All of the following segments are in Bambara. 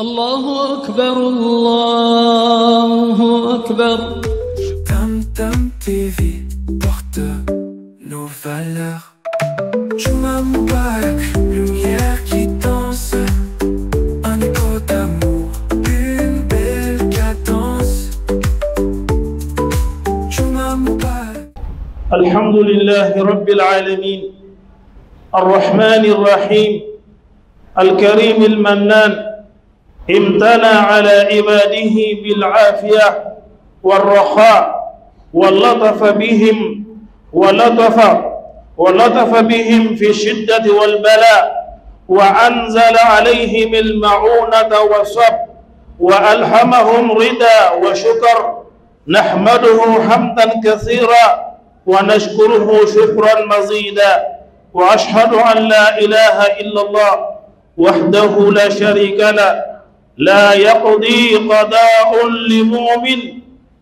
الله أكبر الله أكبر. Tam Tam TV porte nos valeurs. Juma Mubarak, lumière qui danse, un écho d'amour, une belle cadence. Juma Mubarak. الحمد لله رب العالمين الرحمن الرحيم الكريم المنان امتنى على عباده بالعافية والرخاء ولطف بهم في الشدة والبلاء وأنزل عليهم المعونة والصبر وألهمهم رضا وشكر نحمده حمدا كثيرا ونشكره شكرا مزيدا وأشهد أن لا إله إلا الله وحده لا شريك له لا يقضي قضاء لمؤمن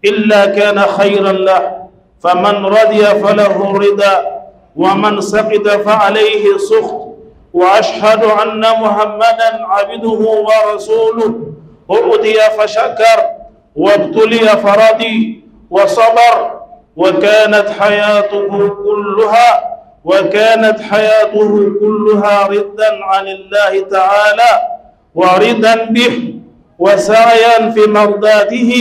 إلا كان خيرا له فمن رضي فله رضا ومن سقط فعليه سخط وأشهد أن محمدا عبده ورسوله أؤتي فشكر وابتلي فرضي وصبر وكانت حياته كلها ردا عن الله تعالى وردا به وسعيا في مرضاته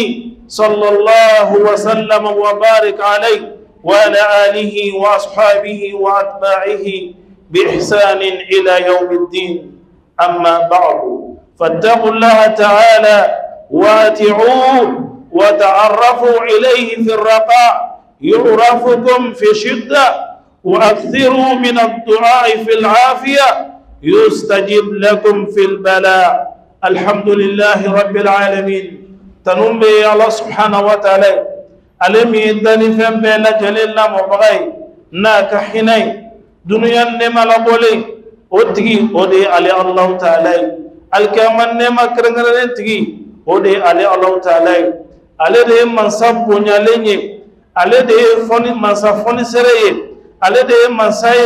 صلى الله وسلم وبارك عليه وعلى آله وأصحابه وأتباعه بإحسان إلى يوم الدين. أما بعد فاتقوا الله تعالى واتعوه وتعرفوا إليه في الرخاء يعرفكم في شدة وأكثروا من الدعاء في العافية يستجب لكم في البلاء. الحمد لله رب العالمين تنمي الله سبحانه وتعالى ألم يدني فم بين جليل مبغي ناك حيني دنيا نما لبولي أتجي أدي على الله تعالى الكمن نما كرنغرن تجي أدي على الله تعالى على ده منصب بنيالني على ده فني منصب فني سرية على ده منصاي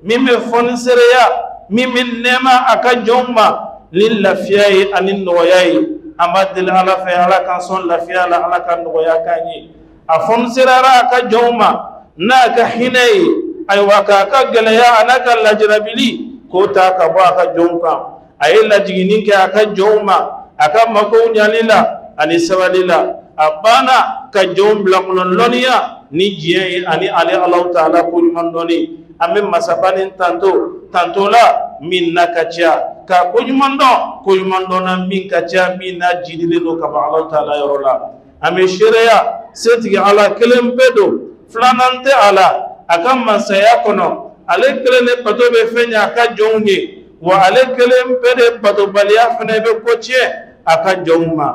ميم فني سرية ميم نما أكجوما للفياي أن النوياي أمدل على في على كانسون لفيا على كان نويا كاني أفن سرارا أكجوما ناك حيني أيوة كأكجليا أنا كاللجربلي كوتا كبا أكجوما أي لجينيك أكجوما أكمكون ياليلا أني سواليلا أبانا كجوم بلغن لونيا نيجي أني علي الله تعالى كل من لوني أمم مسافين تانتو لا من نكجا كوي من دون من كجا من نجيل لو كبا الله تعالى يرولا أمي شريا سيتي على كلام بدو فلانانتي على أكم مسياكونو على كلام بدو بفني أكجوني وعلى كلام بدو بدو بليا فني بكوتشي أكجوما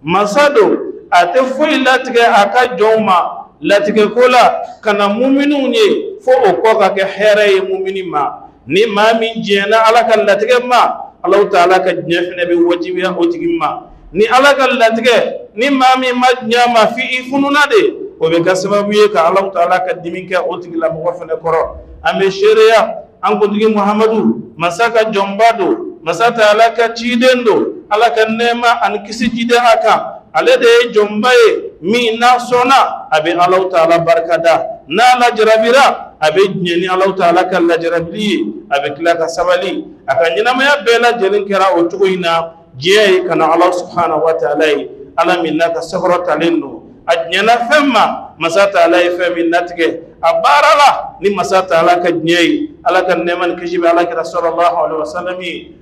masado ate foi latike aka joma latike kola kana mu'minu nye fo okoka ke here mu'mini ma ni ma min jena alaka latike ma Allah ta'ala ka jefne be wajibiya otigimma ni alaka latike ni ma mi majnyama fi ifununa de o be kasababu ye ka Allah ta'ala ka diminke otigila mo fene koro ame sheria an ko digi Muhammadu masaka jombado masata alaka chidendo alaka nema an kisi jide aka alede jombaye mi na sona abe Allah ta'ala barkada na la jarabira abe nyeni Allah ta'ala kan la jarabili abe klaka sabali aka nyina maya bela jelin kera o tugoina je kana Allah subhanahu wa ta'ala ala minaka sahrata linno ajnyana femma masata alay femi natge abarala ni masata alaka nyei alaka neman kijibe alaka sallallahu alaihi wasallam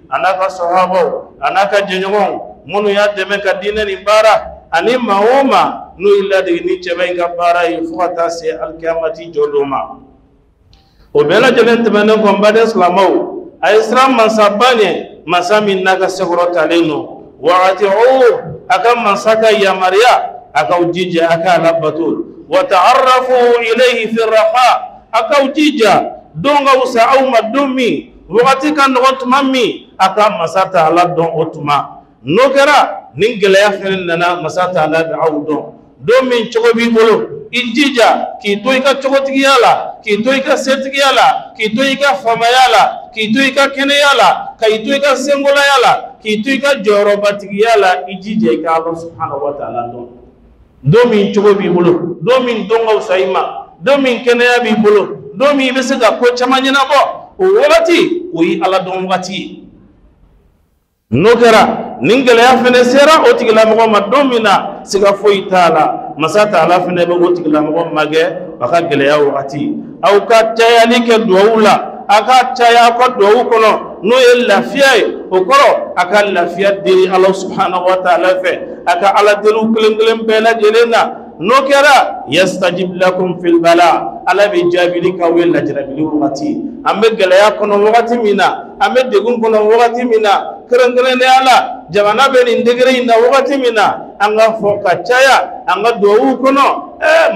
anaka sahabo anaka jenyon munu ya deme ka dine ni bara ani maoma no illa de ni chebe ga bara yifuata se alqiyamati jodoma o bela jelen tebane ko mbade islamau ay islam masabane masami naga sehrota leno wa ati'u akam masaka ya maria akaujija akala batul wa ta'arrafu ilayhi fi raha akaujija donga usa au madumi wakati kan otmami aka masata ala don otuma nokera ningela ya fenna masata ala daudon domin chogobi bolo injija ki toika chogotigi yala ki toika setigi yala ki toika famayala k'i to i ka kɛnɛya la ka i to i ka senkolaya la k'i to i ka jɔyɔrɔbatigiya la i jija i ka Ala subhanahu wa ta'ala dɔn don min cogo b'i bolo don min don ka fisa i ma don min kɛnɛya b'i bolo don min i bɛ se ka ko caman ɲɛnabɔ o wagati o ye Ala dɔn wagati ye n'o kɛra nin gɛlɛya fɛnɛ sera o tigilamɔgɔ ma don min na siga foyi t'a la masa Taala fɛnɛ bɛ o tigilamɔgɔ magɛ a ka gɛlɛya wagati aw ka cayali kɛ duwawu la a ka caya aw ka duwawu kɔnɔ n'o ye lafiya ye o kɔrɔ a ka lafiya deli Ala subhanahu wa ta'ala fɛ a ka Ala deliw kelen kelen bɛɛ lajɛlen na n'o kɛra yastajib lakum fil bala Ala bɛ jaabili k'aw ye lajarabili wagati an bɛ gɛlɛya kɔnɔ wagati min na an bɛ degun kɔnɔ wagati min na kɛrɛnkɛrɛnnenya la jamana bɛ nin degré in na wagati min na an ka fɔ ka caya an ka duwawu kɔnɔ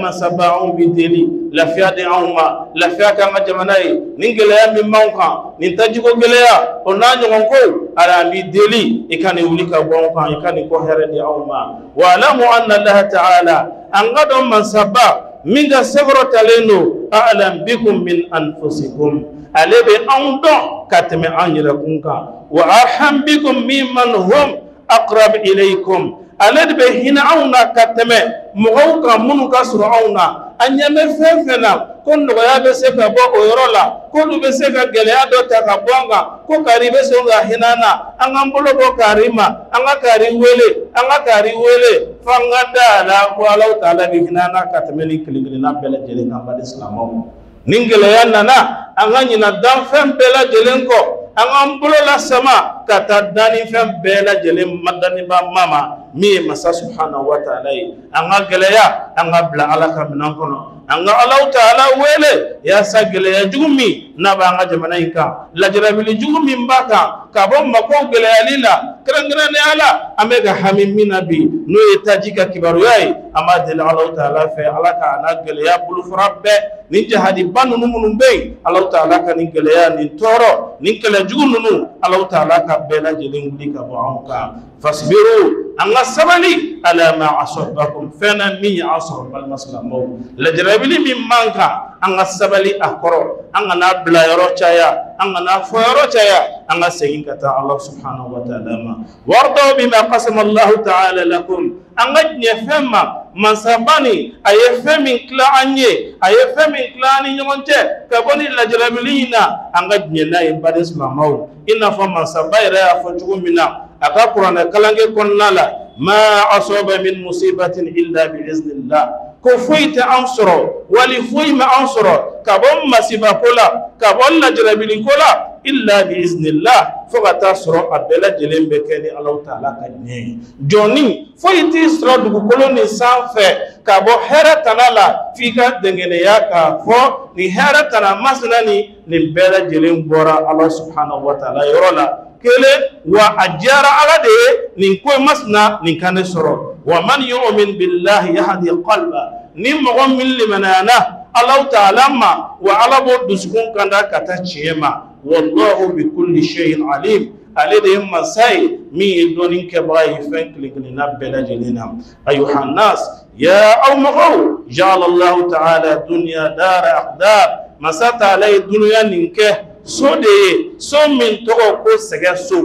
masaba anw bɛ deli lafiya di anw ma lafiya k'an ka jamana ye nin gɛlɛya min b'anw kan nin tajiko gɛlɛya o n'a ɲɔgɔn ko ala an bɛ deli i ka nin wuli ka bɔ anw kan i ka nin ko hɛrɛ di anw ma wa alamu anna Allaha ta'ala an ka dɔn masaba min ka sɛgɛrɛtalen don a'lam bikum min anfusikum ale bɛ anw dɔn ka tɛmɛ an yɛrɛkun kan wa arham bikum mimman hum aqrab ilaykum ale de bɛ hinɛ anw na ka tɛmɛ mɔgɔw kan minnu ka surun anw na an ɲɛ bɛ fɛn fɛn na ko nɔgɔya bɛ se ka bɔ o yɔrɔ la k'olu bɛ se ka gɛlɛya dɔ ta ka bɔ an kan ko kari bɛ sɔn ka hinɛ an na an k'an bolo bɔ kari ma an ka kari wele an ka kari wele f'an ka da la ko Ala Ta'ala bɛ hinɛ an na ka tɛmɛ ni kelen kelenna bɛɛ lajɛlen kan bari silamɛw nin gɛlɛya nana an ka ɲina danfɛn bɛɛ lajɛlen kɔ an k'an bolo lasama ka taa dannifɛn bɛɛ lajɛlen madaniba mama min ye masa subhanahu wa ta'ala ye an ka gɛlɛya an ka bila Ala ka minɛn kɔnɔ an ka Ala Ta'ala wele yaasa gɛlɛya jugu min n'a b'an ka jamana in kan lajarabili jugu min b'a kan ka bɔ mako gɛlɛyali la kɛrɛnkɛrɛnnenya la an bɛ ka hami min na bi n'o ye taji ka kibaruya ye an b'a deli Ala Ta'ala fɛ Ala ka an ka gɛlɛya bolofara bɛɛ nin jahadiba ninnu minnu bɛ yen Ala Ta'ala ka nin gɛlɛya nin tɔɔrɔ nin kɛlɛ jugu ninnu Ala Ta'ala ka bɛɛ lajɛlen wuli ka bɔ anw kan fasbiru an ka sabali ala ma asabakum fɛn na min ye aw sɔrɔ balima silamɛw lajarabili min man kan an ka sabali a kɔrɔ an kana bila yɔrɔ caya an kana fɔ yɔrɔ caya an ka segin ka taa Ala subhanahu wa ta'ala ma wardaw bima qasama Allahu ta'ala lakum an ka diɲɛ fɛn ma mansabani a ye fɛn min tila an ye a ye fɛn min tila an ni ɲɔgɔn cɛ ka bɔ ni lajarabili in na an ka diɲɛ n'a ye bari silamɛw i n'a fɔ mansaba yɛrɛ y'a fɔ cogo min na a ka kuranɛ kalange kɔnɔna la ma asaba min musibatin illa bi iznillah ko foyi tɛ an sɔrɔ wali foyi ma an sɔrɔ ka bɔ masiba ko la ka bɔ lajarabili ko la illa bi iznillah fo ka taa sɔrɔ a bɛɛ lajɛlen bɛ kɛ ni Ala Ta'ala ka ɲɛ ye jɔnni foyi t'i sɔrɔ dugukolo nin sanfɛ ka bɔ hɛrɛ tana la f'i ka dɛngɛnɛya k'a fɔ nin hɛrɛ tana masina nin bɛɛ lajɛlen bɔra Ala subhanahu wa ta'ala yɔrɔ la kelen wa a diyara Ala de ye nin ko masina nin kan ne sɔrɔ wa man yu'min billahi yahdi qalba ni mɔgɔ min limanayana Ala Ta'ala ma wa Ala b'o dusukun kanda ka taa tiɲɛ ma wallahu bi kulli shay'in alim ale de ye masa ye min ye dɔnni kɛbaga ye fɛn kelen kelenna bɛɛ lajɛlen na ayuha nas ya aw mɔgɔw ja'ala Allahu ta'ala dunya dara aqdar masa Ta'ala ye dunuya nin kɛ so de ye so min tɔgɔ ko sɛgɛ so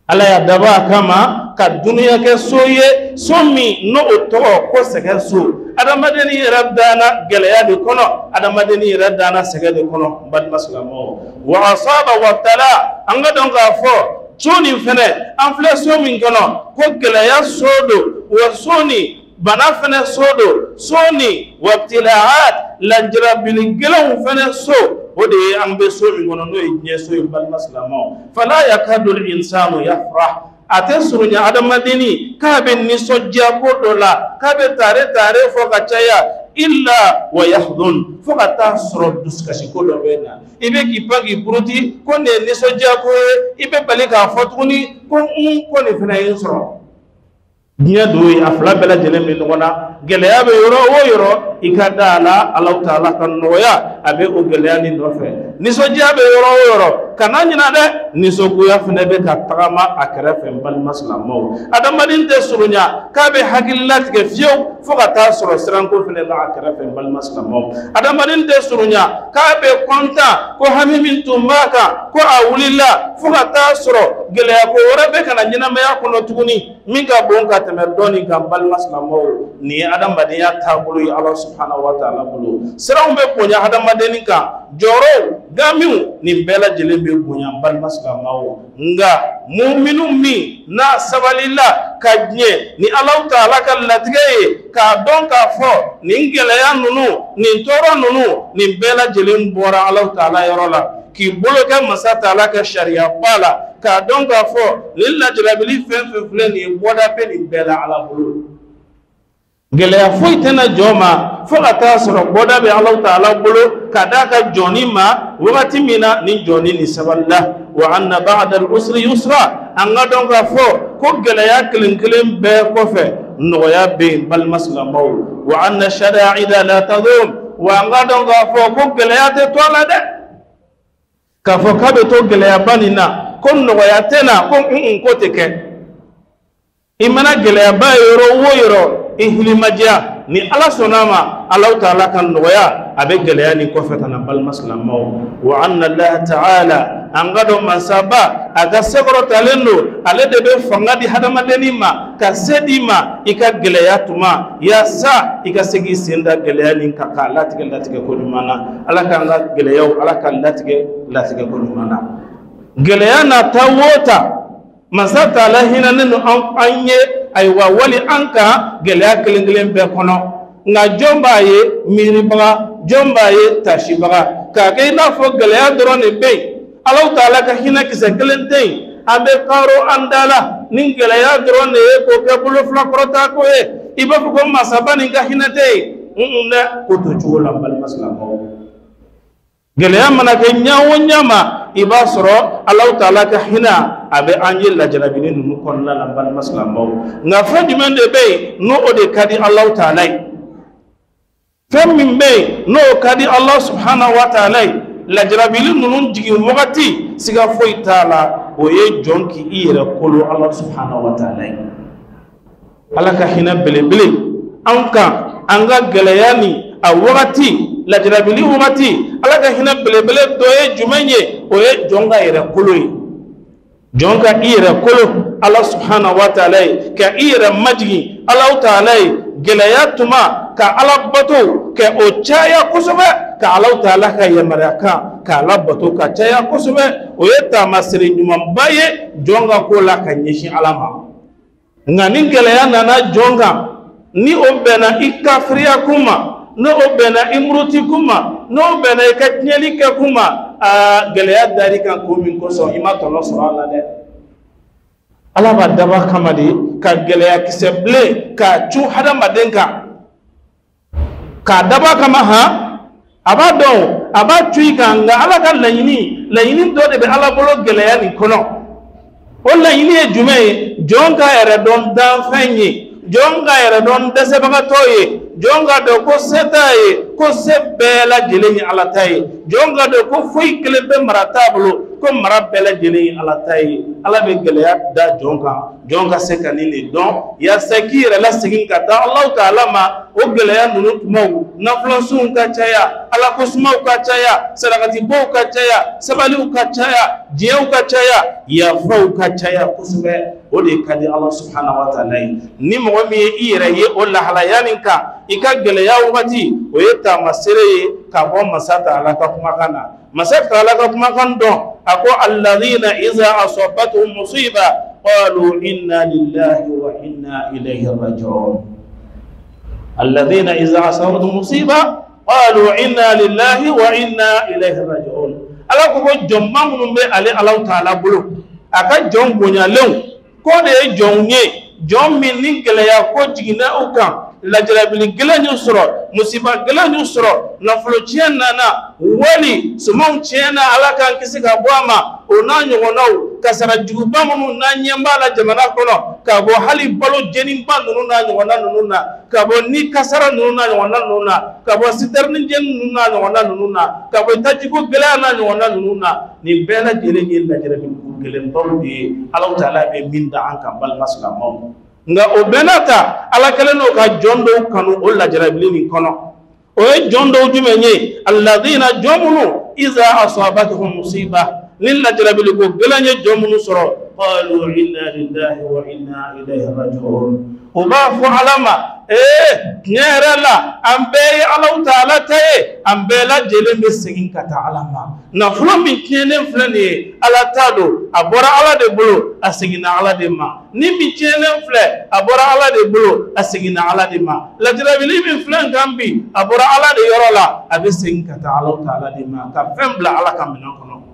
Ala y'a dabɔ a kama ka dunuya kɛ so ye so min n'o o tɔgɔ ko sɛgɛ so adamaden yɛrɛ dana gɛlɛya de kɔnɔ adamaden yɛrɛ dana sɛgɛ de kɔnɔ balima silamɛw wa asaba wa tala an ka dɔn k'a fɔ so nin fɛnɛ an filɛ so min kɔnɔ ko gɛlɛya so do wa so nin bana fɛnɛ so do so nin wa ibtilaat lajarabili gɛlɛnw fɛnɛ so o de ye an bɛ so min kɔnɔ n'o ye diɲɛ so ye balima silamɛw fala yakadu al-insanu yafrah a tɛ surunya adamadenni k'a bɛ nisɔndiya ko dɔ la k'a bɛ tare fɔ ka caya illa wa yahdun fo ka taa sɔrɔ dusukasi ko dɔ bɛ na i bɛ k'i pan k'i buruti ko nin ye nisɔndiya ko ye i bɛ bali k'a fɔ tuguni ko ko nin fana ye n sɔrɔ diɲɛ don ye a fila bɛɛ lajɛlen bɛ ɲɔgɔn na gɛlɛya bɛ yɔrɔ o yɔrɔ ikadala Allah Ta'ala kan noya abe o geleya ni nofe niso jabe yoro kana nyina de niso guya fene be ka tagama akara fe bal maslamo adamadin te surunya ka be hakillat ke fiyo fogata soro siranko fene la akara fe bal maslamo adamadin te surunya ka be konta ko hamimin tumbaka ko awulilla fogata soro geleya ko wora be kana nyina me yakono tuguni minga bonka temer doni kam bal maslamo ni adamadin ya tabulu Allah subhanahu wa ta'ala bulu siran be ponya adamadin ka joro gamiu ni bela jelembe bonya bal maslamawo nga mu'minun mi na sabalilla kajne ni Allah Ta'ala kan latige ka don ka fo ni ngeleya nunu ni toro nunu ni bela jelem bora Allah Ta'ala yorola ki bolo ka masa Ta'ala ka sharia pala ka don ka fo lilla jalabili fen fle ni boda pe ni bela ala bulu geleya foi tena joma fo ata soro boda be Allah Ta'ala bulu kadaka joni ma wakati mina ni joni ni saballa wa anna ba'da al-usri yusra anga don ka fo ko geleya kelen be ko fe noya be bal maslamaw wa anna shara'ida la tadum wa anga don ka fo ko geleya te tola de ka fo ka be to geleya banina ko noya tena ko teke imana geleya ba yoro ihlimaja ni ala sonama Allah Ta'ala kan noya abe geleya ni ko fetana bal maslamaw wa anna Allah Ta'ala angado masaba aga segoro talendo ale de be fangadi hadamadeni ma ka sedima ika geleya tuma ya sa ika segi senda geleya ni ka latige ko dumana ala kan ga geleya ala kan latige ko dumana geleya na tawota masata la hinanenu anye aywa wali anka geleya kelengelen be kono nga jomba ye miribaga jomba ye tashibaga ka ke na fo geleya drone be Allah Ta'ala ka hina kise kelente abe qaro andala nin geleya drone ye ko ke bulu fla prota ko e iba ko masabani ga hinate na ko to chugola bal maslamo geleya mana ke nyawo nyama iba soro Allah Ta'ala ka hina abe anjil la jalabini nu kon la bal maslamo nga fa dimende be no ode kadi Allah Ta'ala fem min be no kadi Allah subhanahu wa ta'ala la jalabini nu jigi wakati siga foi taala o ye jonki ire kolo Allah subhanahu wa ta'ala ala ka hina bele anka anga geleyani a wakati la jalabini wakati ala ka hina bele do ye jumenye o ye jonga ire kolo jonka ire kolo Allah subhanahu wa ta'ala ka ire majigi Allah ta'ala gelayatuma ka ala bato ka o chaya kusume ka Allah Ta'ala ka yamaraka ka ala bato ka chaya kusume o yeta masiri nyuma baye jonga ko la ka nyishi alama ngani gelaya nana jonga ni obena ikafriya kuma no obena imruti kuma no obena ikatnyeli ka kuma gelaya dari kan ko min ko so imato no so ala de ala ba daba kamadi ka geleya kiseble ka chu hada madenka ka daba kama ha abado aba chui kanga ala ka layini do de be ala bolo geleya ni kono o layini e jume jonga ere don dan fenyi jonga ere don dese baga toye jonga do ko setaye ko sebela jeleni ala taye jonga do ko foi kelebe maratablo ko marabela jeleni ala taye ala be geleya da jonga sekani ni don ya sekira la sigin kata Allah Ta'ala ma o geleya nunu tumaw naflansun ka caya ala kusmaw ka caya sadaqati bo ka caya sabali ka caya jew ka caya ya fau ka caya kusbe o de kadi Allah subhanahu wa ta'ala ni mo mi ire ye o la halayaninka ika geleya wati o yeta masire ka bo masata ala ka kuma kana masata ala ka kuma kan don ako alladhina iza asabatuhum musiba qalu inna lillahi wa inna ilayhi raji'un alladhina iza asabatuhum musiba qalu inna lillahi wa inna ilayhi raji'un ala ko jomma mun be ale Allah Ta'ala bulu aka jom bonya lew ko de jonye jom min ni geleya ko jigina ukan lajarabi gilan yusro musiba gilan yusro naflo nana wali sumon chena alaka kisi ka bwama onanyo wonaw kasara juguba mun na nyambala jamana kono ka bo hali balo jenin bandu na nyona nuna ka bo ni kasara nuna nyona nuna ka bo siterni jen nuna nyona nuna ka bo tajigo gelana nyona nuna ni bela jele ni lajarabi gelen bombi Allah taala be minda anka bal maslamo nga o benata ala kaleno ka jondo kanu o lajarabi ni kono o jondo jumenye alladhina jomunu iza asabatuhum musiba للأجربي لكو قلن يجمون سرو قالوا إنا لله وإنا إليه راجعون وبافو علما نيرا لا أمبي الله تعالى تي أمبي لا جلم السجين كتعلما نفلو من كينين فلني على تادو أبورا على دبلو السجين على دما نمي كينين فلن أبورا على دبلو السجين على دما الأجربي لي من فلن كامبي أبورا على ديورولا أبي السجين كتعالى تعالى دما كفن بلا على كامنون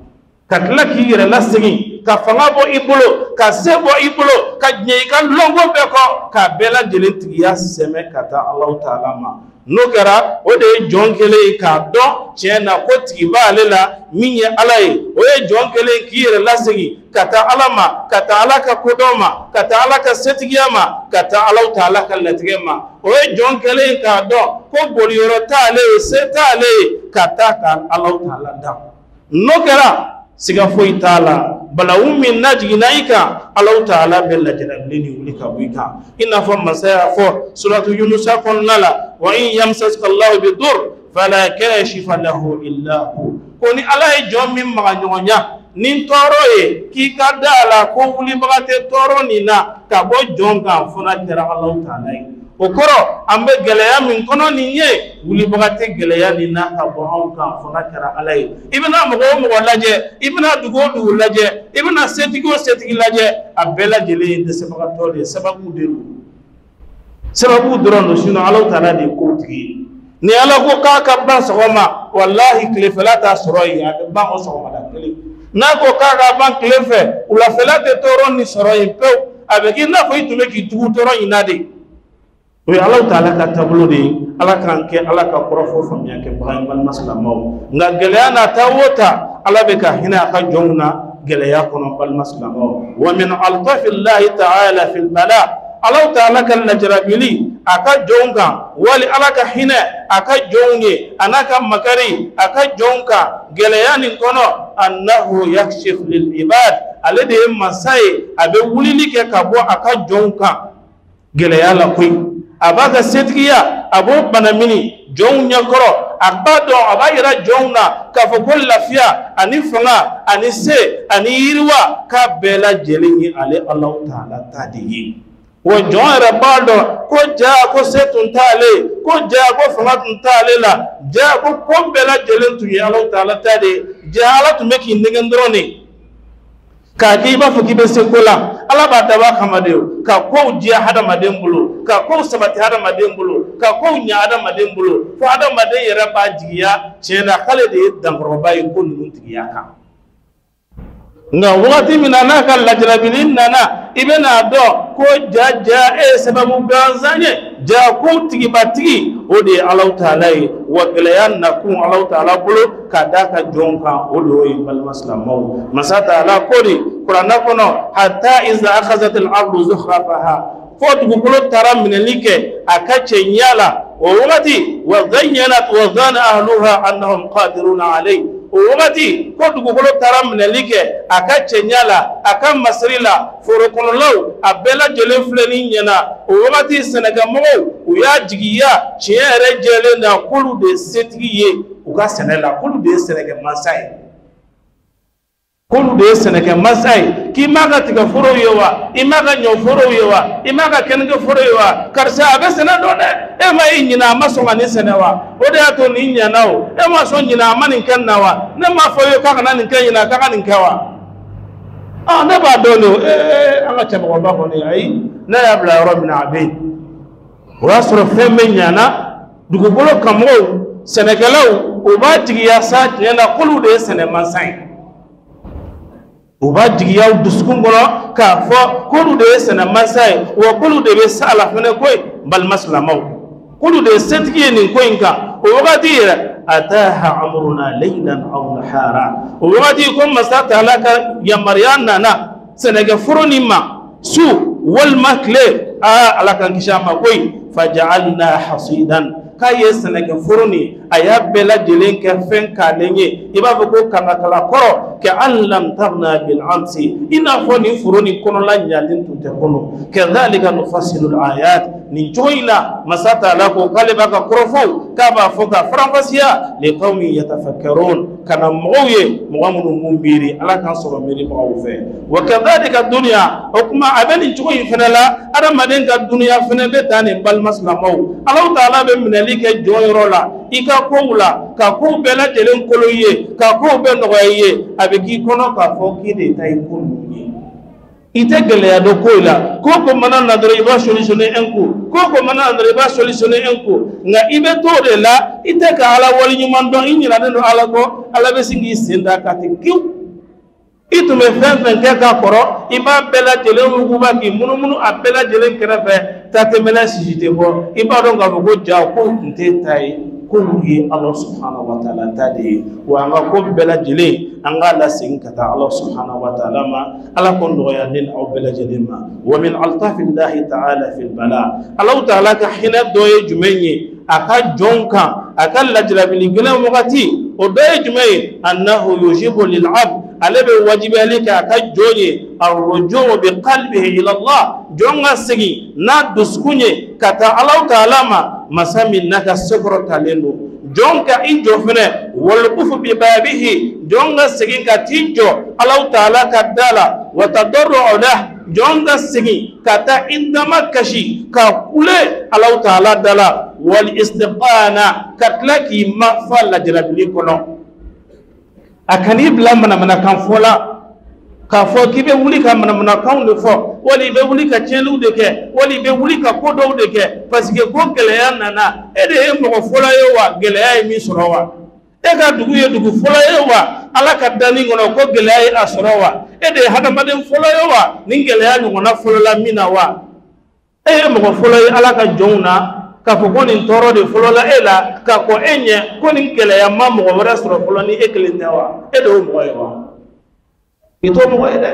katla kire la sigi ka fanga bo ibulo ka sebo ibulo ka nyeka longo beko ka bela jelenti ya seme kata Allah taala ma no gara o de jonkele ka do chena ko tiba lela minye alai o ye jonkele kire la sigi kata alama kata alaka kodoma kata alaka setigiyama kata Allah taala ka latigema o ye jonkele ka do ko boliyoro taale setale kata ka Allah taala da no gara siga foi taala bala ummi najinaika Allah taala bella jalablini ulika wika inna fa masaya fo suratu yunus kon nala wa in yamsaska Allah bidur fala kashifa lahu illa hu koni Allah jommi ma nyonya nin toroye ki kadala ko wuli bagate toro nina ka bo jonga fona tera Allah taala okoro ambe geleya min kono niye wuli bagate geleya nina ka bo onka fona tera alay ibna mo laje ibna dugo laje ibna setigi laje abela jele de sabagatole sababu dron sino Allah taala de ko tigi ni ala ko ka ban sogoma wallahi klefalata soroyi ba o sogoma da kle na ko ka ban klefe ula felate toron ni soroyi pe avec ina ko itume ki tugu toron inade we Allah taala ka tablo de ala kan ke ala ka korofo famya ke bayan ban maslamo nga geleana tawota ala be ka hina ka jongna geleya kono bal maslamo wa min altafillahi ta'ala fil bala Allah taala kan najrabili aka jonga wali alaka hina aka jonge anaka makari aka jonga geleyani kono annahu yakshif lil ibad alade masai abe wulili ke kabo aka jonga geleya la koy abaga setkiya abo banamini jonya koro abado abayira jonna ka fokol lafiya ani fanga ani se ani yirwa ka bela jelingi ale Allah taala tadiyi wo jonra baldo ko ja ko setun tale ko ja ko famatun tale la ja ko bela jelentu ya Allah taala tade ja ala to meki ndendroni ka ki ba fuki be sekola ala ba daba kamade ka ko ji hada madembulo ka ko sabati hada madembulo ka ko nya hada madembulo fo hada made yera ba jiya chena kale de dangro bay ko nun tiya ka nga wakati minana ka lajrabilin nana ibena do ko jaja sababu ganzanye ja ko tigi batigi ode Allah taala wa galayan nakum Allah taala bulo kadaka jonka odo bal maslamo masata ala kodi qur'ana kono hatta iza akhazat al ardu zukhrafaha fot bulo taram minalike akache nyala wa wakati wa zayyanat wa zana ahluha annahum qadiruna alayhi wakati ko dugukolo taram minalike akache nyala akam masrila forokololaw abela jele fleni nyana wakati senegamo uya jigiya chiere jele na kulu de setiye uka senela kulu de senege masai ki maga tiga foro yewa imaga nyo foro yewa imaga kenege foro yewa karsa abe sena done e ma inyina masonga ni senewa ode ato ni nyanao e ma so nyina mani kennawa ne ma foyo kaka na ninkenya kaka ninkawa ne ba dolo anga chama ba ko ni ai na ya bla rabbina abid wasro femme nyana dugo bolo kamo senegalaw o ba tigiya sa nyana kulu de sene masai uba jigiyaw duskun ka fo kulu de sene masai wa kulu de be sala fene koy bal maslamaw kulu de setki ni ko inka o wagati ataha amruna laylan aw nahara o wagati ko masata alaka ya maryana na senega furoni ma su wal makle alaka kishama koy faj'alna hasidan kaye senega furoni aya bela jelen ke fen kalenye iba ko kala koro ke allam tarna bil amsi ina foni furoni kono la nyalin tunte kono kadhalika nufassilu al ayat ni joila masata la ko kale baka korofo kaba foka franfasiya li qaumi yatafakkarun kana moye mugamunu mumbiri ala kan soro miri mawfe wa kadhalika dunya hukma abani joyi fenala ada madenga dunya fene betane bal maslamaw allah taala be minalike joyrola ika kowula ka ko bela jelen koloye ka ko be nogoye abeki kono ka foki de tay kunni ite gele ya do koila ko mana na dore ba solutionner enku ko mana na dore ba solutionner enku nga ibe to de la ite ka ala wali nyuman don inyira de do ala ko ala be singi senda ka te kiw itu me fen ke ka koro iba bela jelen muguba ki munu a bela jelen kerefe tate mela sijite bo iba don ga go ja ko nte tay كله الله سبحانه وتعالى تادي وأنا كم بلا جلي أنغا لا سينكتا الله سبحانه وتعالى ما على كل غيادين أو بلا جلي ما ومن ألطاف الله تعالى في البلاء الله تعالى كحين دوي جمعي أكاد جونكا أكاد لجلب لجلم وقتي ودوي جمعي أنه يجيب للعبد على بواجب عليك أكاد جوني الرجوع بقلبه إلى الله جونغا سجي نادسكوني كتا الله تعالى ما مسامي نكا سكر تالينو جونكا إنجو فنه والقف ببابه جونغا سجي كتيجو الله تعالى كدالا وتضرع له جونغا سجي كتا إندما كشي كقولي الله تعالى دالا والاستقانة كتلاكي مغفى لجرب لكنا أكنيب لمنا من كان فولا كفو كيبه ولي كمنا من كان لفو ولي بولي كتشلو دكه ولي بولي كقدو دكه باسكو كو غليا نانا اده مو فولا يوا غليا مي سروا ega dugu ye dugu fola yewa ala ka dani ngono ko gele ay asrawa ede hada maden fola yewa ningele ya ngona fola la mina wa mo fola ala ka jonna ka ko ni toro de fola la ela ka ko enye ko ningele ya mamo ko wara sro fola ni eklinde wa edo mo yewa ito mo ede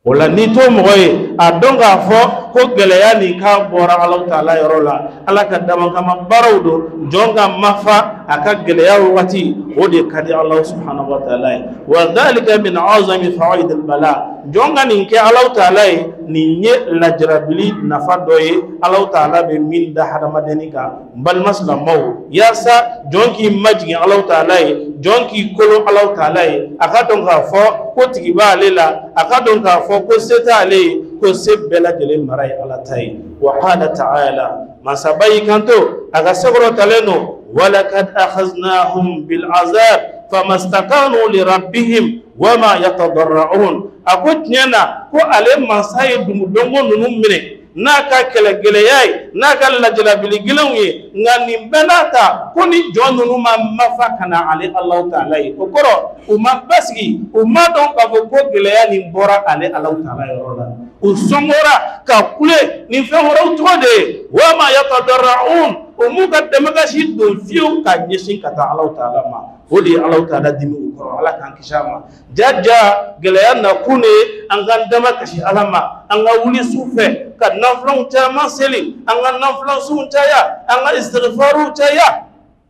wala ni to mo ye adonga fo ko gele ya ni ka bora Allah taala yorola ala ka dama kama barawdo jonga mafa aka gele ya wati ode kadi Allah subhanahu wa ta'ala wa dhalika min azami fawaid al bala jonga ni ke Allah taala ni nye lajrabili nafadoye Allah taala be min da hadama denika bal maslamaw yasa jonki majgi Allah taala jonki kolo Allah taala aka donga fo ko tigiba lela aka donga fo ko setale ko sebbela jele maray ala tay wa qala ta'ala ma sabai kanto aga sagro taleno walakad akhaznahum bil azab famastaqanu li rabbihim wama yatadarrun akutnyana ko ale masay dum dongo nunum mine naka kele gele yai naka lajala bil gilonye ngani benata koni jonu ma mafakana ale Allah taala okoro uma basgi uma don ka ko gele ya ni bora ale Allah taala yorola usongora ka kule ni fe horo tode wama yatadarrun umuka demagashi do fiu ka nyesin kata Allah taala ma odi Allah taala dimi ukoro ala kan kishama jaja gele ya na kune angan demagashi alama anga wuli sufe ka naflon tama seli anga naflon sun taya anga istighfaru taya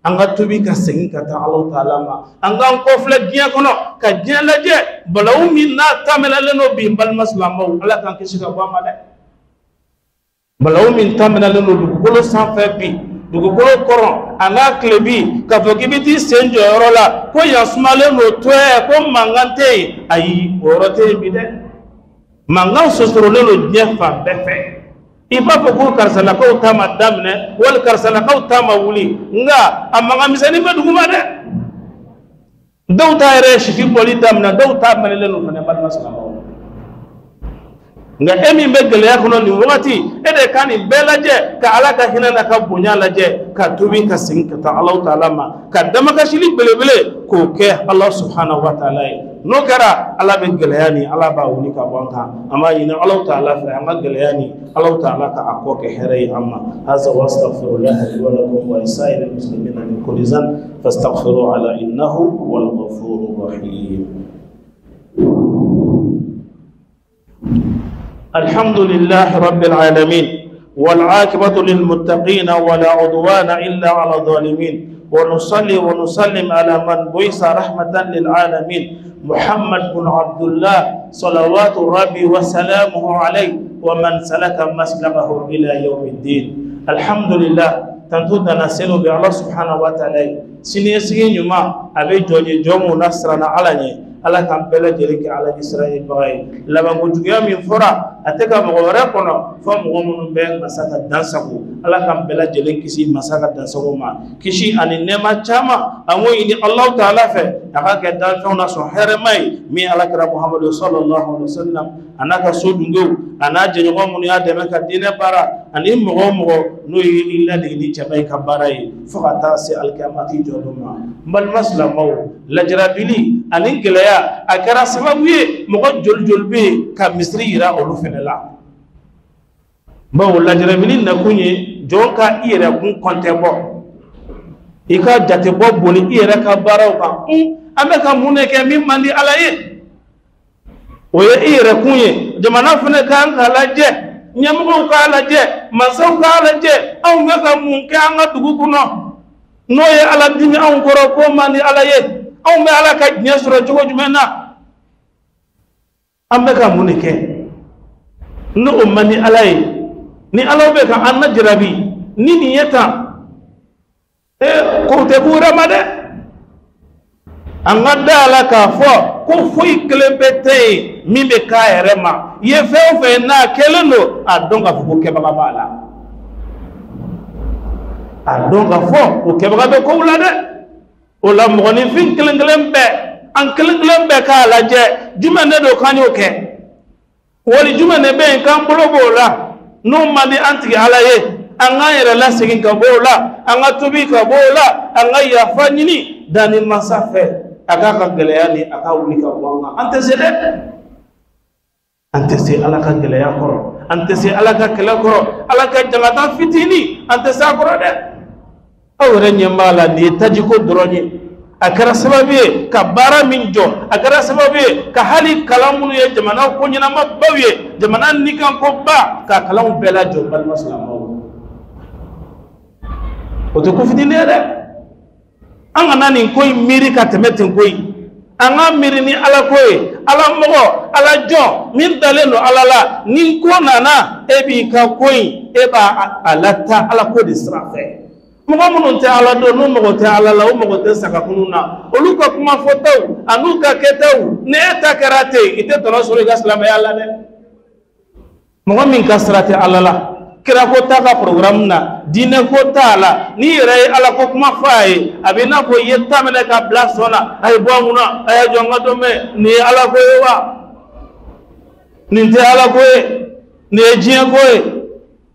anga tubi ka sengi kata Allah taala ma anga ko fle dia kono ka dia laje balaw min na tamela leno bi bal maslamaw ala kan kishika ba ma de balaw min tamela leno du ko san fe bi du ko koron ana klebi ka fogibiti senjo rola ko yasmale no to ko mangante ayi orote bi de mangan sosoro lelo nyefa befe ipa ko karsala ko tama damne wal karsala ko tama wuli nga amanga misani be duguma de dawta ere shi boli damna dawta malele no fane bal masala nga emi be gele yakono ni wati ede de kan belaje ka ala ka hinana ka bonya laje ka tubi ka sin ka ta Allah ta'ala ma ka dama ka shili belebele ko ke Allah subhanahu wa ta'ala no kara ala be gelayani ala ba woni ka bonka amma yina Allah ta'ala fa amma gelayani Allah ta'ala ka ako ke herai amma hadha wastaghfirullah li wa lakum wa lisa'il muslimina min kulli dhanb fastaghfiru ala innahu wal ghafurur rahim. الحمد لله رب العالمين والعاقبة للمتقين ولا عدوان إلا على الظالمين ونصلي ونسلم على من بعث رحمة للعالمين محمد بن عبد الله صلوات ربي وسلامه عليه ومن سلك مسلكه إلى يوم الدين. الحمد لله تنتظر نسأل بالله سبحانه وتعالى سنيسين يوما أبي جوني جومو نصرنا على ala kan bela jeli ke ala Israel baay laban ko jugiya min fora ateka mo wara kono fo mo mun be masaka dansago ala kan bela jeli kisi masaka dansago ma kishi ani nema chama amo ini Allah taala fe aka ke dan fona so heremai mi ala kira Muhammad sallallahu alaihi wasallam anaka so dungo ana je ngo mun ya de ka dine bara ani mo no illa de ni chabay ka baray fo ata si al qiyamati joduma bal maslamo lajrabili ani gelaya akara sababu ye mogo jol be ka misri ira olu fenela bawo lajrabili na kunye jonka ira kun konte bo ika jate bo boni ira ka baraw ka ameka muneke min mandi alaye oye ira kunye jamana fene kan kala je nyamugo kala je masaw kala je aw meka mun ka nga dugu kuno noye ala dimi aw koro ko mandi alaye aw me ala ka nyesro jogo jumena ambeka munike no ummani alay ni alaw be ka anna jirabi ni niyata ko te bura made angada ala ka fo ko foi klebete mimbe ka erema ye fe na keleno adonga fu ke baba bala adonga fo ko ke baba be ko ulade ola mogoni fin kelengelembe an kelengelembe ka laje jumane do kanyo ke woli jumane be kan bolobola no mali anti alaye anga yere la sigin ka bola anga tubi ka bola anga ya fanyini dani masafe aga ka geleyani aka wuli ka wanga ante sede ante se ala ka geleya koro ante se ala ka kele koro ala ka jangata fitini ante sa koro de awre nyambala ni tajiko dronye akara sababu ka bara minjo akara sababu ka hali kalamu ye jamana ko nyina mabawye jamana nikan ko ba ka kalamu bela jo bal maslamo o to ko fitini de anga nani koy miri ka temeten koy anga miri ni ala koy ala mogo ala jo min daleno ala la nin ko nana ebi ka koy eba alata ala ko disrafe mogo munun te ala do no mogo te ala la o mogo te saka kununa oluka kuma fotaw anuka ketaw ne eta karate ite tono sori gaslam ya ala de mogo min kasrate ala la kira ko taka program na dine ko tala ni yere ala ko kuma faye abina ko yetta mele ka blasona ay boamuna ay jonga do me ni ala ko wa ni te ala ko ni jiya ko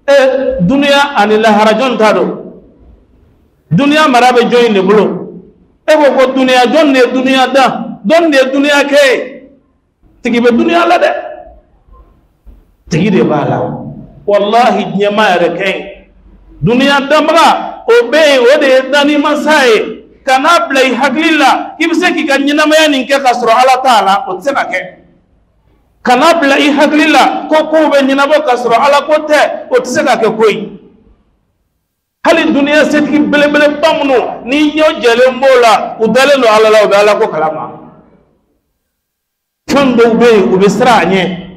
e dunya anila harajon tado dunya marabe joyin ne bulo e ko dunya jonne dunya da donne dunya ke tigibe dunya la de tigide bala wallahi nyama rekay dunia damra obey ode dani masai kana blay haglilla ibse ki ganyina mayani ke kasro ala taala o tsena ke kana blay haglilla ko ko be nyina bo kasro ala ko te o tsena ke koy hali dunia setki bele bele bamnu ni nyo jele mbola udalelo ala la o ala ko kalama kando be ubisra nye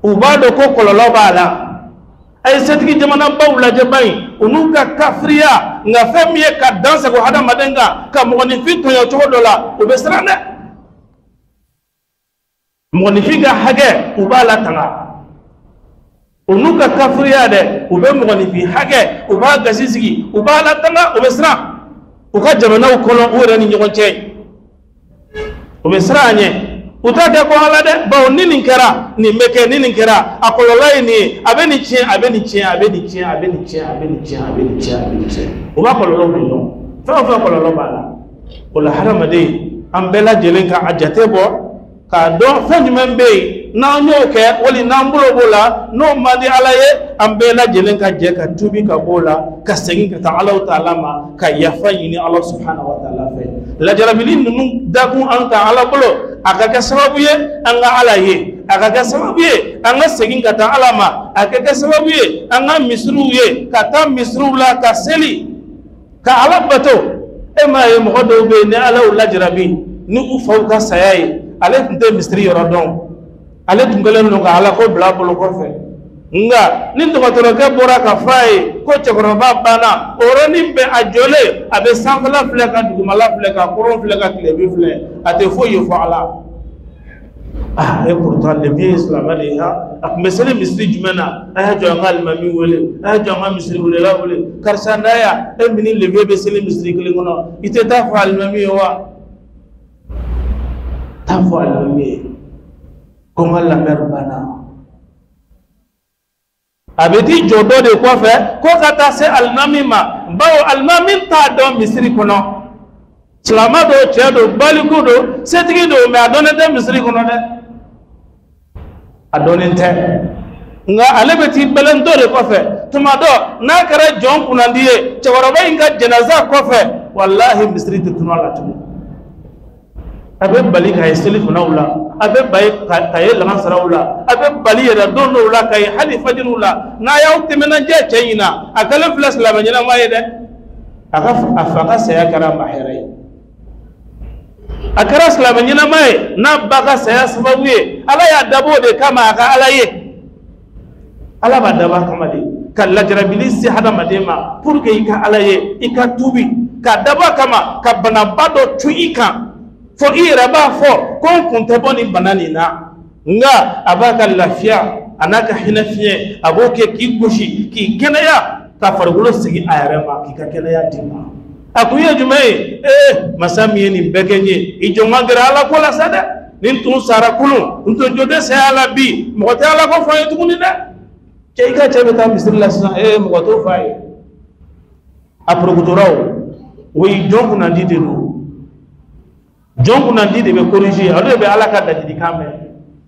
ubado ko kololo bala ay setki jamana bawla jabay unuka kafriya nga femiye ka dansa ko hada madenga ka mogoni fito yo chodola ubesrane mogoni figa hage ubala tanga unuka kafriya de ube mogoni fi hage uba gasisigi ubala tanga ubesra uka jamana ko lo ure ni ngonche ubesranye uta de ko ala de ba ni kera ni meke ni kera akololai ni abeni chi o ba kololo no fa kololo bala wala haramade ambela jelenka ajate bo ka do fenjumen be na nyoke wali na mbulo bola no madi alaye ambela jelenka je ka tubi ka bola ka sengin ka ta'ala ta'ala ma ka yafayini Allah subhanahu wa ta'ala fe la jarabilin nun dagu an ta'ala bolo aka ka sababu ye anga alaye aka ka sababu ye anga sengin ka ta'ala ma aka ka sababu ye anga misru ye ka ta misru la ka seli ka ala bato ema ye modo be ne ala la jarabi ni u fawka sayaye ale tunte misri yorodon ale tungalen no ala ko bla bolo ko fe nga ni to toro ke bora ka fay ko chekoro ba bana oroni be ajole abe sanfala fleka dugumala fleka koron fleka klebi fle ate fo yo fo ala et pourtant les vieux islamais ak mesele misri jumana ay jongal mami wole ay jongal misri wole la wole karsanaya e mini le vieux besele misri kele ngono ite ta fa al mami wa ta fa al mami ko ngala merbana abeti jodo de quoi faire ko kata se al mami ma bawo al mami ta do misri kono slama do chedo baliku do setigi do me adone de misri kono de adoninte nga alebeti belen dole kofe tuma do na kara jon kunandiye chawaraba inga janaza kofe wallahi misri tunala tu abe bali kay selif nawla abe bay kay lan sarawla abe bali yada donno la kay hali fajrula na yawti mena je cheyina akala flas la banyana mayede aka afaka saya kara mahirai akara salama nyina mai na baka saya sababu ye ala ya dabo de kama aka ala ye ala ba daba kama de kala jarabilisi hada madema pour que ika ala ye ika tubi ka daba kama ka bana bado tuika fo ira ba fo kon kunte boni banani na nga abaka lafia anaka hinafiye aboke ki goshi ki kenaya ka fargulo sigi ayarema ki ka kenaya dima akuye jumai masami ni bekenye ijonga gira ala ko la sada nin tun sara kulu unto jode se ala bi mo ta ala ko faye tukuni da ke ka chebe ta bismillah sa mo to faye aprokutorao we jongu na ndide no jongu na ndide be corriger ado be ala ka dadi kambe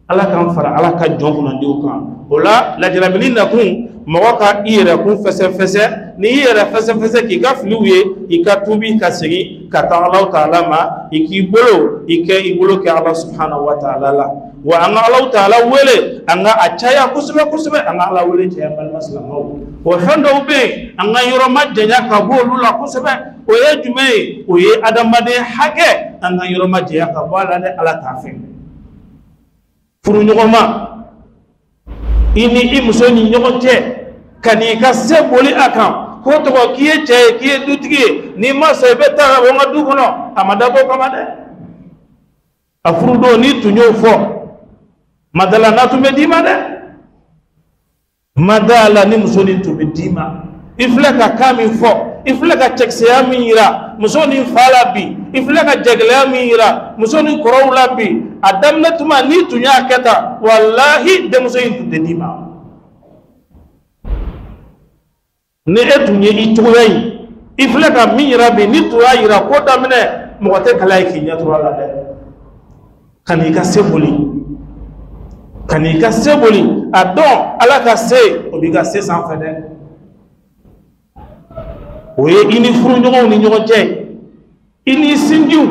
ala kan fara ala ka jongu na ndiu kan ola la jarabilina kun mawaka ira kun fese ni ira fese ki ka fluye ika tubi ka sigi ka ta Allah ta'ala ma iki bolo ke Allah subhanahu wa ta'ala la wa an Allah ta'ala wele anga achaya kusube anga Allah wele chaya bal maslamaw wa fando be anga yoro majja ka bolu la kusube o ye jume o ye adamade hage anga yoro majja ka bala de ala tafe furu nyogoma ini imusoni nyogote kani ka seboli akan ko to ko kiye che kiye dutigi ni ma so be ta wonga dugono amada bo kamade afrudo ni tunyo fo madala na to medima de madala ni musoni to bedima iflaka kami fo iflaka chekse amira musoni falabi iflaka jegle amira musoni korowlabi adamna tuma ni tunya keta wallahi de musoni to bedima ne etunye ituwei iflaka mira be ni tuwa ira ko damne mote kala ki nya tuwa la de kanika seboli adon ala ka se obiga se sans fede oye ini furu nyogo ni nyogo je ini sinju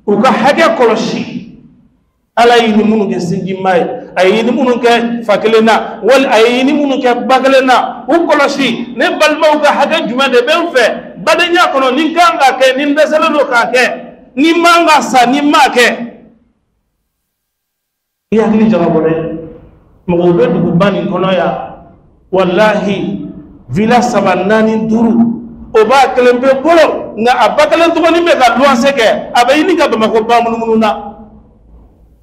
uka hage koloshi ala yini munu ke sinji mai ayini munu ke fakelena wal ayini munu ke bagelena u koloshi ne balma uka hage juma de ben fe badenya kono ninkanga ke nimbeselo do ka ke ni manga sa ni make ya ni jawabo de mo be du bani kono ya wallahi villa sabanani duru oba kelembe bolo nga abakalen to ni me ka luanse ke abayini ka ba ko ba munu na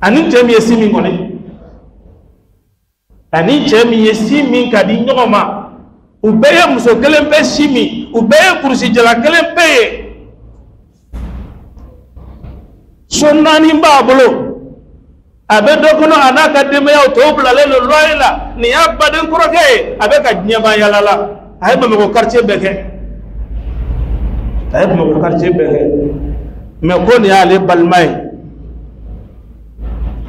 ani chemi yesimi ngone ani chemi yesimi kadi nyoma ubeye muso kelembe shimi ubeye kursi jala kelembe sonnani mbabolo abe dokono anaka deme ya to bulale lo loila ni abaden kuroke abe ka nyama yalala ay ba ko quartier beke ay ba ko quartier beke me ko ni ale balmay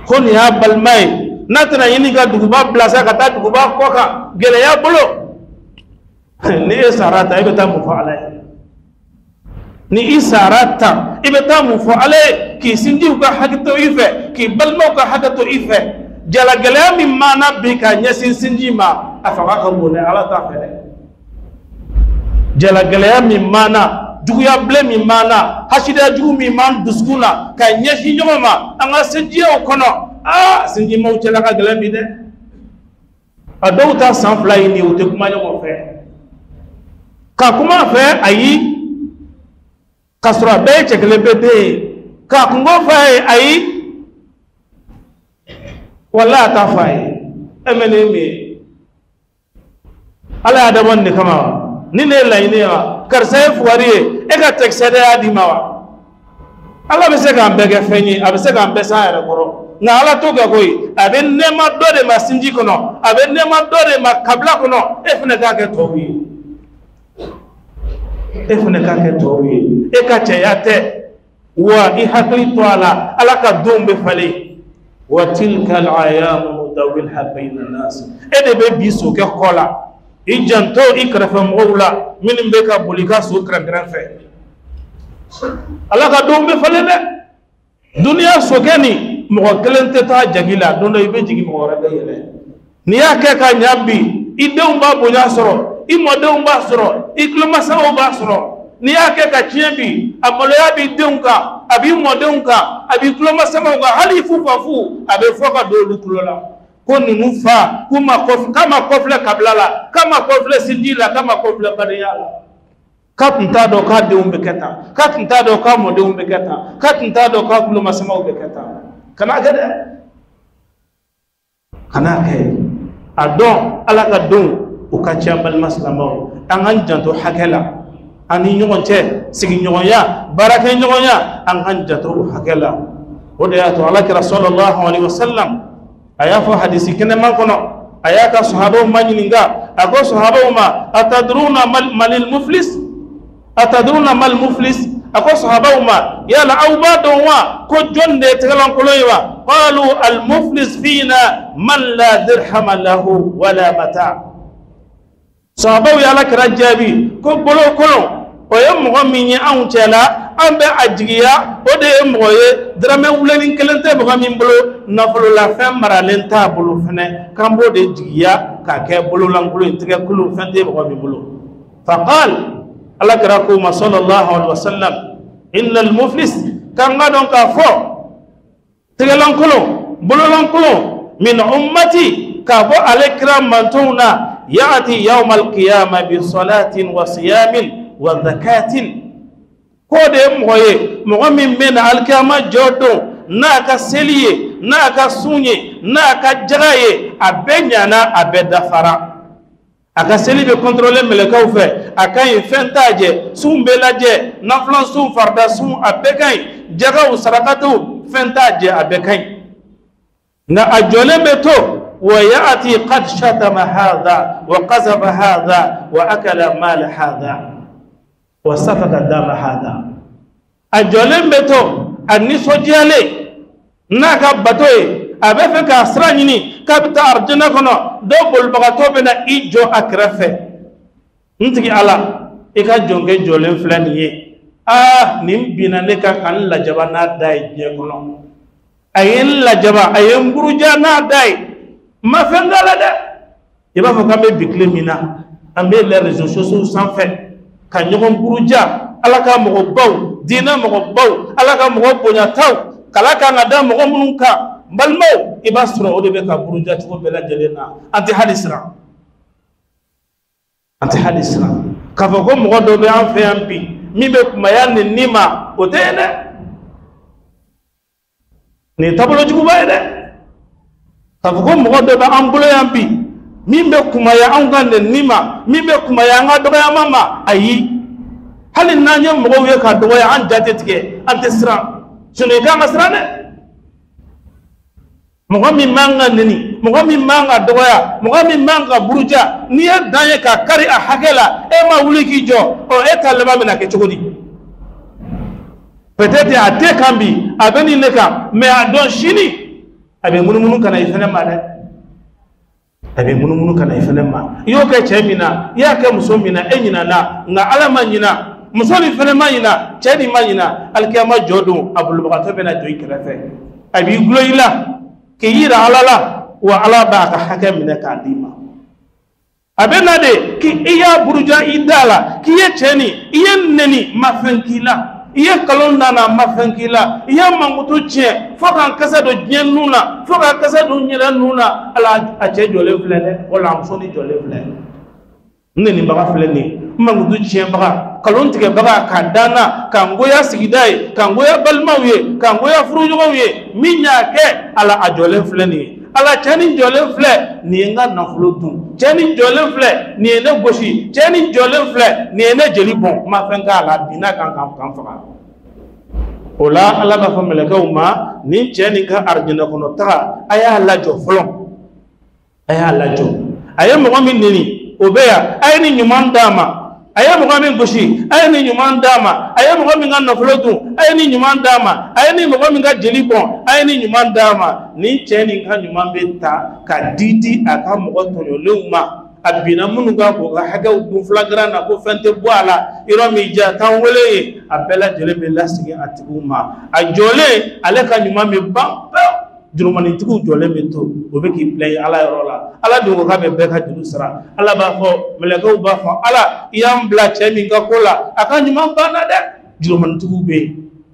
ko ni ya balmay natna yini ga duguba blasa ka ta duguba koka gele ya bulo ni sarata ibe ta mu faala ni isarata ibe ta mu faala ki sinji ka hakto ife ki balmo ka hakto ife jala gele mi mana bi ka nyasin sinji ma afaka ka bone ala ta fele jala gele mi mana duguya ble mi mana hashida jugu mi man duskuna ka nyashi nyoma anga sinji o kono sinji mo chala ka gele mi de adouta sans fly ni o te kuma nyomo fe ka kuma fe ayi kasura be chekele bete ka kungo fe ayi wala ta fay emene mi ala adamon ni kama ni ne layne wa karse fuwariye e ka texede adimawa ala be se ka mbege fenyi abe se ka mbesa ere koro na ala to ga koy abe nema dode ma sinji kono abe nema dode ma kabla kono e fune ka ke towi e fune ka ke towi e ka cheyate wa i hakli to ala ka dombe fale wa tilka al-ayam mudawilha bayna an-nas e de be biso ke kola i janto ikrafa mawla min be ka bulika so kra gran fe ala ka dombe fale de dunia sokeni mo kelente ta jagila dondo ibe jigi mo rabe yele ni yake ka nyambi ideum ba bonya soro i modum ba soro i kloma sawo ba soro ni yake ka chiembi amolo ya bi deunka abi modunka abi kloma sawo ga hali fufafu abe foka do lukulola koni mufa kuma kof kama kofle kablala kama kofle sidila kama kofle bariyala katunta do ka de umbeketa katunta do ka mo de umbeketa katunta do ka kloma sawo beketa kana gade kana ke adon alaka don ukacha bal maslamo angan janto hakela ani nyogonche sigi nyogonya baraka nyogonya angan janto hakela wode ya to alaka sallallahu alaihi wasallam aya fa hadisi kene man kono aya ka sahaba manyininga ago sahaba ma atadruna malil muflis atadruna mal muflis ako sahaba ma yala awbado wa ko jonde tegalan ko loywa qalu al muflis fina man la dirham lahu wala mata sahaba yala karajabi ko bolo kono o yam mo min ya an tela ambe ajiya o de mo ye drame wulani kelente bo min bolo nafolo la fem maralen ta bolo fene kambo de jiya ka ke bolo lan bolo intiga kulu fende bo min bolo faqal Allah karaku sallallahu alaihi wasallam innal muflis kan gadon ka fo tegalan kulo bololan kulo min ummati ka bo alakram mantuna yati yawm alqiyamah bi salatin wa siyamin wa zakatin ko de moye mo min men alkama jodo na ka seliye na ka sunye na ka jagaye abenya na abedafara aka seli be contrôler melekaw fe akay fentaje sumbelaje naflan sum farda sum abekay jagaw sarakatu fentaje abekay na ajole beto wa yati qad shatama hadha wa qazaba hadha wa akala mal hadha wa safaka dama hadha ajole beto aniso diale naka batoy abefe ka sranyini kapita arjana kono do bol bagato bena ijo akrafe ntigi ala e ka jonge jolen flaniye nim bina ne ka kan la jaba na dai je kono ayen la jaba ayen buruja na dai ma fengala de e ba fo kambe bikle mina ambe les réseaux sociaux sans fait ka nyogon buruja ala ka mo baw dina mo baw ala ka mo bonya taw kala ka ngada mo munka balmo ibasro o de be ka buruja to be la jelena anti hadisra ka fo ko mo do be an fe ampi mi be kuma ya ni nima o tene ni tabolo jugu bayde ka fo ko mo do be an bulo ampi mi be kuma ya an gande nima mi be kuma ya ngado ya mama ayi halin nanye mo we ka do ya an jate tike anti sra sune ka masrane Mogami manga nini, mogami manga doya, mogami manga buruja, ni ya danye ka kari a hakela, ma wuli ki jo, o talema mina ke chogodi. Peut-être a te kambi, a beni neka, mais a don shini, abe munu kana ifene ma de. Abe munu kana ifene ma. Yo ke chemina, ya ke musomina enyina na, nga alama nyina, musoli ifene ma nyina, chedi ma nyina, alkiyama jodu, abul bagato bena jo ikrefe. Abi gloila. Kiyira alala wa ala ba ka hakam ne ka dima abena de ki iya buruja idala ki ye cheni iye neni mafankila iye kalonda na mafankila iye mangutu che foka kasa do jennuna foka kasa do nyela nuna ala ache jole flele wala amsoni jole flele neni baga flele mangutu che baga kalontige baga kadana kangoya sigidai kangoya balmawiye kangoya furujowiye minya ke ala ajole fleni ala chani jole fle ni nga naflutu chani jole fle ni ene goshi chani jole fle ni ene jeli bon ma fenga ala bina kan faka ola ala ba famele ka uma ni chani ka arjina kono ta aya la jo flon aya la jo aya mo min nini obeya ay ni nyuman dama aya mo min goshi ay ni nyuman dama aya mo min nga naflutu ay ni nyuman dama ay ni mo min nga jeli bon ay ni nyuman dama ni cheni ka nyuman beta ka didi aka mo to leuma abina munu ga ko ga haga du flagrana ko fente boala iro mi ja tan wele abela jele be lasigi atibuma a jole ale ka nyuman be ba jurumani tigu jole be to o be ki play ala rola ala do ko be ka juru sara ala ba fo meleko ba fo ala yam bla chemi ga kola aka nyuman ba na de jurumani tigu be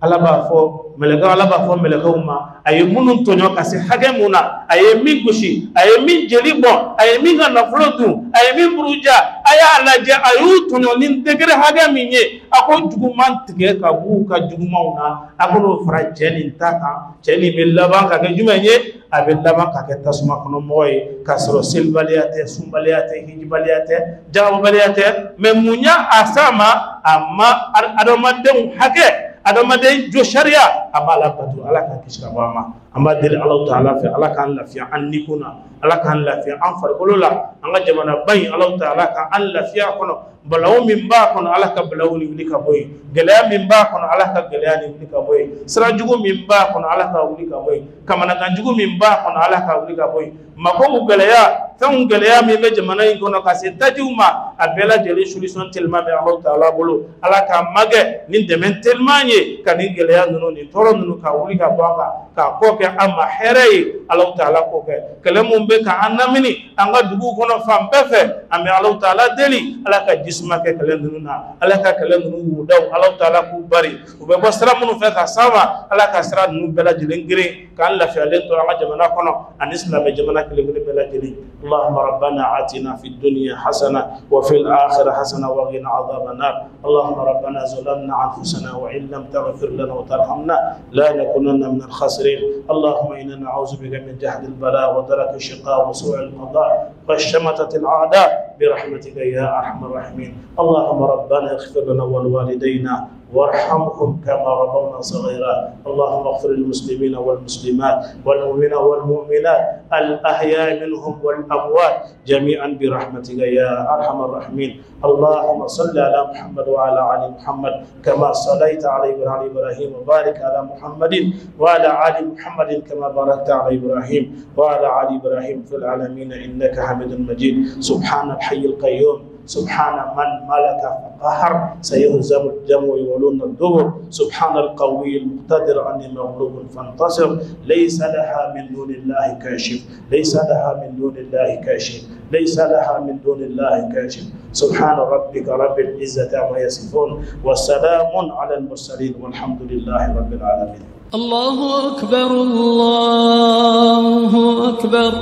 ala ba fo meleko ma ay munun tonyo kasi hage muna ay mi gushi ay mi jelibo ay mi ga naflotu ay mi buruja aya ala je ayu tonyo nin degre hage minye ako juguman tige ka bu ka jugumauna ako fra jeni taka jeni billaba ka ke jumenye abillaba ka ke tasma kono moy kasro silbaliyate sumbaliyate hijbaliyate jawabaliyate memunya asama amma adomadem hage adamade jo sharia amala patu ala ka kishka bama amba dil Allah taala fi ala kan la fi annikuna ala kan la fi anfar kulula anga jamana bay Allah taala ka an la fi kono balaw min ba kono ala ka balawni ulika boy gelaya min ba kono ala ka gelayani ulika boy sira jugo min ba kono ala ka ulika boy kamana kan jugo min ba kono ala ka ulika boy mako gelaya tan gelaya mi be jamana in kono ka se tajuma abela jeli solution telma be Allah taala bolo ala ka mage nin demen telma kani gelaya nunu ni toro nunu ka wuli ka baka ka koke amma herey Allah taala koke kalamun be ka annamini anga dugu kono fambefe ambe Allah taala deli ala ka jisma ke kalen nunu na ala ka kalen nunu wudaw Allah taala ku bari ube bo salamunu fe ka sama ala ka sira nunu bela jilingiri ka alla fi alen to anga jamana kono anisla be jamana kelengiri bela jili Allahumma rabbana atina fid dunya hasana wa fil akhirati hasana wa qina adhaban nar Allahumma rabbana zalamna anfusana wa illam تغفر لنا وترحمنا لا نكونن من الخاسرين اللهم إنا نعوذ بك من جهد البلاء ودرك الشقاء وسوء القضاء وشمتة الأعداء برحمتك يا أرحم الراحمين اللهم ربنا اغفر لنا ولوالدينا وارحمهم كما ربونا صغيرا اللهم اغفر للمسلمين والمسلمات والمؤمنين والمؤمنات الأحياء منهم والأموات جميعا برحمتك يا أرحم الراحمين اللهم صل على محمد وعلى آل محمد كما صليت على إبراهيم وبارك على محمد وعلى آل محمد كما باركت على إبراهيم وعلى آل إبراهيم في العالمين إنك حميد مجيد سبحان الحي القيوم سبحان من ملك فقهر سيهزم الجمع ويولون الدبر سبحان القوي المقتدر أني مغلوب فانتصر ليس لها من دون الله كاشف ليس لها من دون الله كاشف ليس لها من دون الله كاشف سبحان ربك رب العزة عما يصفون وسلام على المرسلين والحمد لله رب العالمين الله أكبر الله أكبر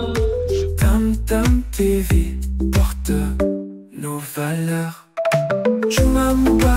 Tam TV porte nos valeurs. Juma Mubarak.